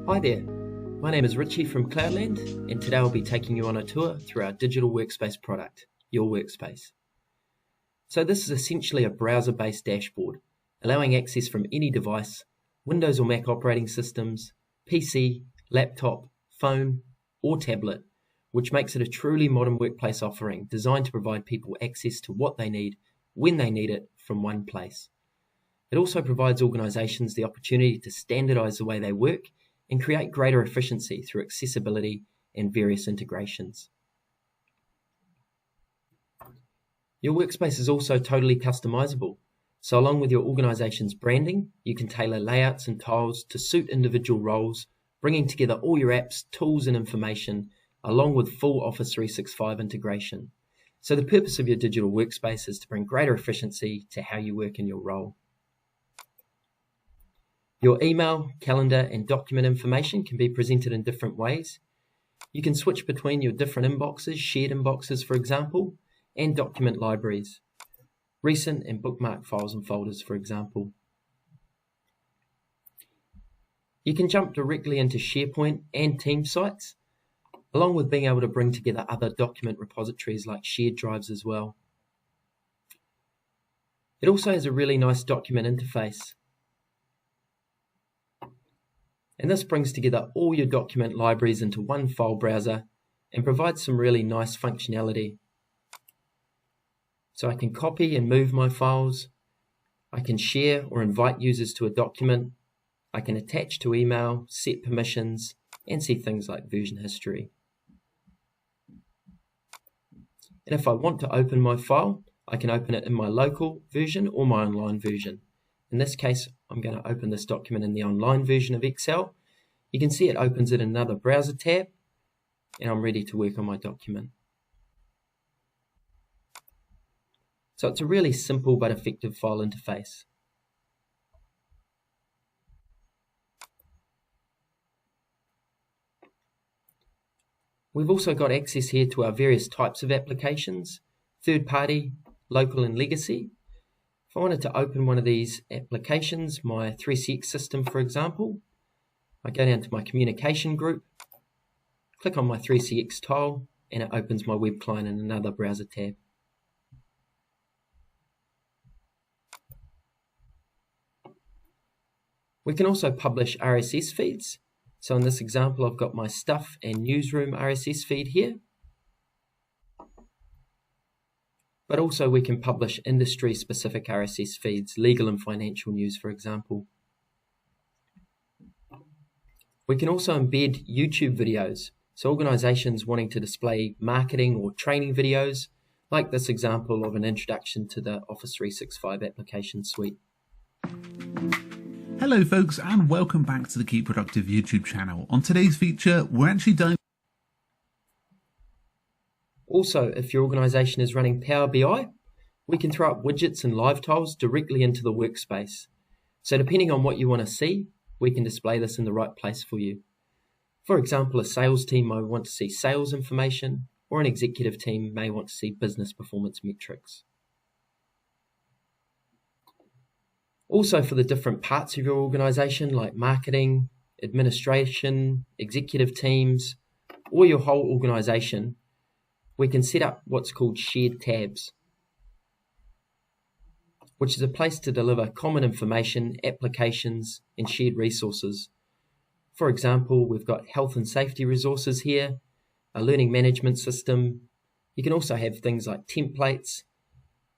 Hi there, my name is Richie from Cloudland, and today I'll be taking you on a tour through our digital workspace product, YourWorkspace. So this is essentially a browser-based dashboard, allowing access from any device, Windows or Mac operating systems, PC, laptop, phone, or tablet, which makes it a truly modern workplace offering designed to provide people access to what they need, when they need it, from one place. It also provides organisations the opportunity to standardise the way they work and create greater efficiency through accessibility and various integrations. Your workspace is also totally customizable. So along with your organization's branding, you can tailor layouts and tiles to suit individual roles, bringing together all your apps, tools and information, along with full Office 365 integration. So the purpose of your digital workspace is to bring greater efficiency to how you work in your role. Your email, calendar, and document information can be presented in different ways. You can switch between your different inboxes, shared inboxes, for example, and document libraries, recent and bookmark files and folders, for example. You can jump directly into SharePoint and Teams sites, along with being able to bring together other document repositories like shared drives as well. It also has a really nice document interface. And this brings together all your document libraries into one file browser and provides some really nice functionality. So I can copy and move my files, I can share or invite users to a document, I can attach to email, set permissions, and see things like version history. And if I want to open my file, I can open it in my local version or my online version. In this case, I'm going to open this document in the online version of Excel. You can see it opens it in another browser tab, and I'm ready to work on my document. So it's a really simple but effective file interface. We've also got access here to our various types of applications, third-party, local and legacy. If I wanted to open one of these applications, my 3CX system for example, I go down to my communication group, click on my 3CX tile, and it opens my web client in another browser tab. We can also publish RSS feeds. So in this example, I've got my Stuff and Newsroom RSS feed here. But also we can publish industry-specific RSS feeds, legal and financial news, for example. We can also embed YouTube videos. So organizations wanting to display marketing or training videos, like this example of an introduction to the Office 365 application suite. Hello folks, and welcome back to the Keep Productive YouTube channel. On today's feature, we're actually diving. Also, if your organization is running Power BI, we can throw up widgets and live tiles directly into the workspace. So depending on what you want to see, we can display this in the right place for you. For example, a sales team might want to see sales information, or an executive team may want to see business performance metrics. Also, for the different parts of your organization like marketing, administration, executive teams, or your whole organization, we can set up what's called shared tabs, which is a place to deliver common information, applications, and shared resources. For example, we've got health and safety resources here, a learning management system. You can also have things like templates,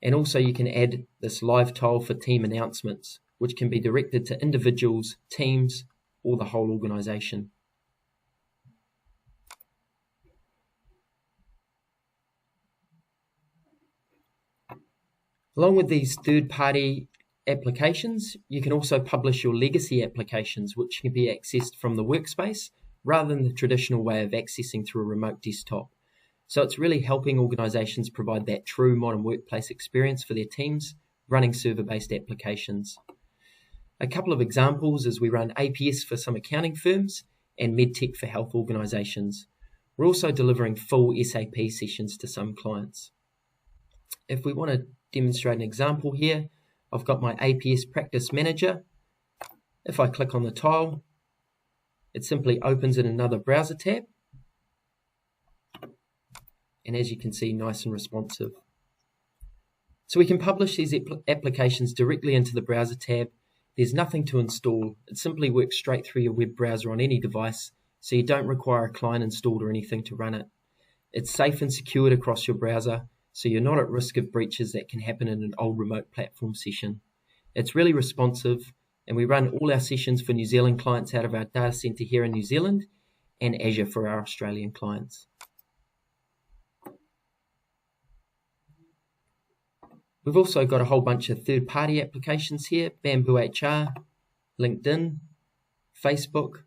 and also you can add this live tile for team announcements, which can be directed to individuals, teams, or the whole organization. Along with these third-party applications, you can also publish your legacy applications, which can be accessed from the workspace rather than the traditional way of accessing through a remote desktop. So it's really helping organizations provide that true modern workplace experience for their teams running server-based applications. A couple of examples is we run APS for some accounting firms and MedTech for health organizations. We're also delivering full SAP sessions to some clients. If we want to demonstrate an example here, I've got my APS Practice Manager. If I click on the tile, it simply opens in another browser tab. And as you can see, nice and responsive. So we can publish these applications directly into the browser tab. There's nothing to install. It simply works straight through your web browser on any device, so you don't require a client installed or anything to run it. It's safe and secured across your browser, so you're not at risk of breaches that can happen in an old remote platform session. It's really responsive, and we run all our sessions for New Zealand clients out of our data center here in New Zealand, and Azure for our Australian clients. We've also got a whole bunch of third-party applications here, Bamboo HR, LinkedIn, Facebook,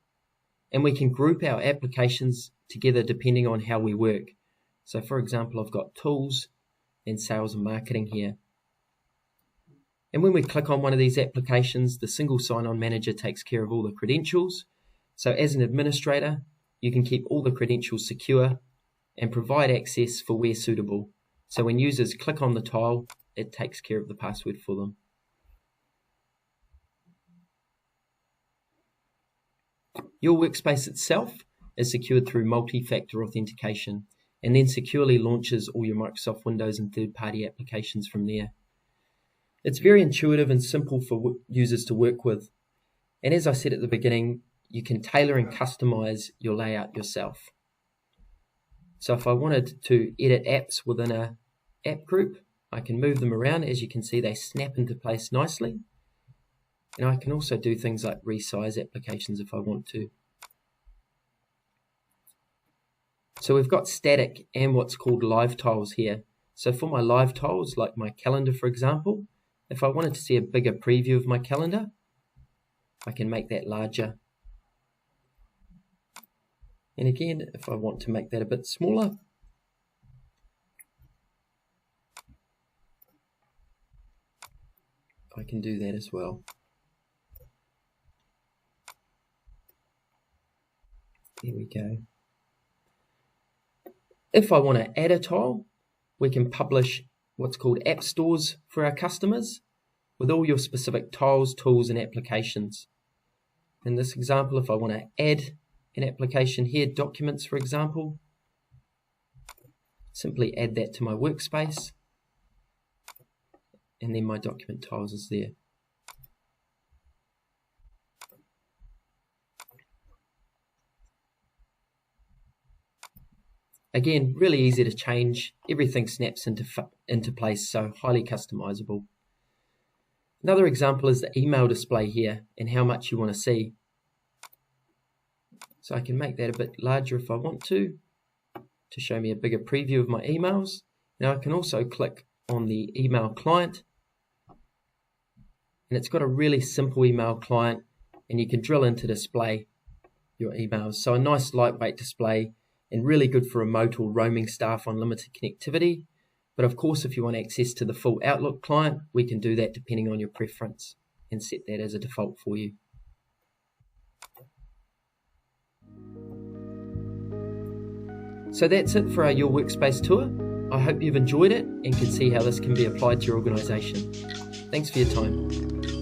and we can group our applications together depending on how we work. So for example, I've got tools and sales and marketing here. And when we click on one of these applications, the single sign-on manager takes care of all the credentials. So as an administrator, you can keep all the credentials secure and provide access for where suitable. So when users click on the tile, it takes care of the password for them. Your workspace itself is secured through multi-factor authentication and then securely launches all your Microsoft Windows and third-party applications from there. It's very intuitive and simple for users to work with. And as I said at the beginning, you can tailor and customize your layout yourself. So if I wanted to edit apps within an app group, I can move them around. As you can see, they snap into place nicely. And I can also do things like resize applications if I want to. So we've got static and what's called live tiles here. So for my live tiles, like my calendar, for example, if I wanted to see a bigger preview of my calendar, I can make that larger. And again, if I want to make that a bit smaller, I can do that as well. There we go. If I want to add a tile, we can publish what's called app stores for our customers with all your specific tiles, tools, and applications. In this example, if I want to add an application here, documents, for example, simply add that to my workspace. And then my document tiles is there. Again, really easy to change. Everything snaps into place, so highly customizable. Another example is the email display here and how much you want to see. So I can make that a bit larger if I want to show me a bigger preview of my emails. Now I can also click on the email client, and it's got a really simple email client, and you can drill in to display your emails. So a nice lightweight display and really good for remote or roaming staff on limited connectivity. But of course, if you want access to the full Outlook client, we can do that depending on your preference and set that as a default for you. So that's it for our Your Workspace tour. I hope you've enjoyed it and can see how this can be applied to your organization. Thanks for your time.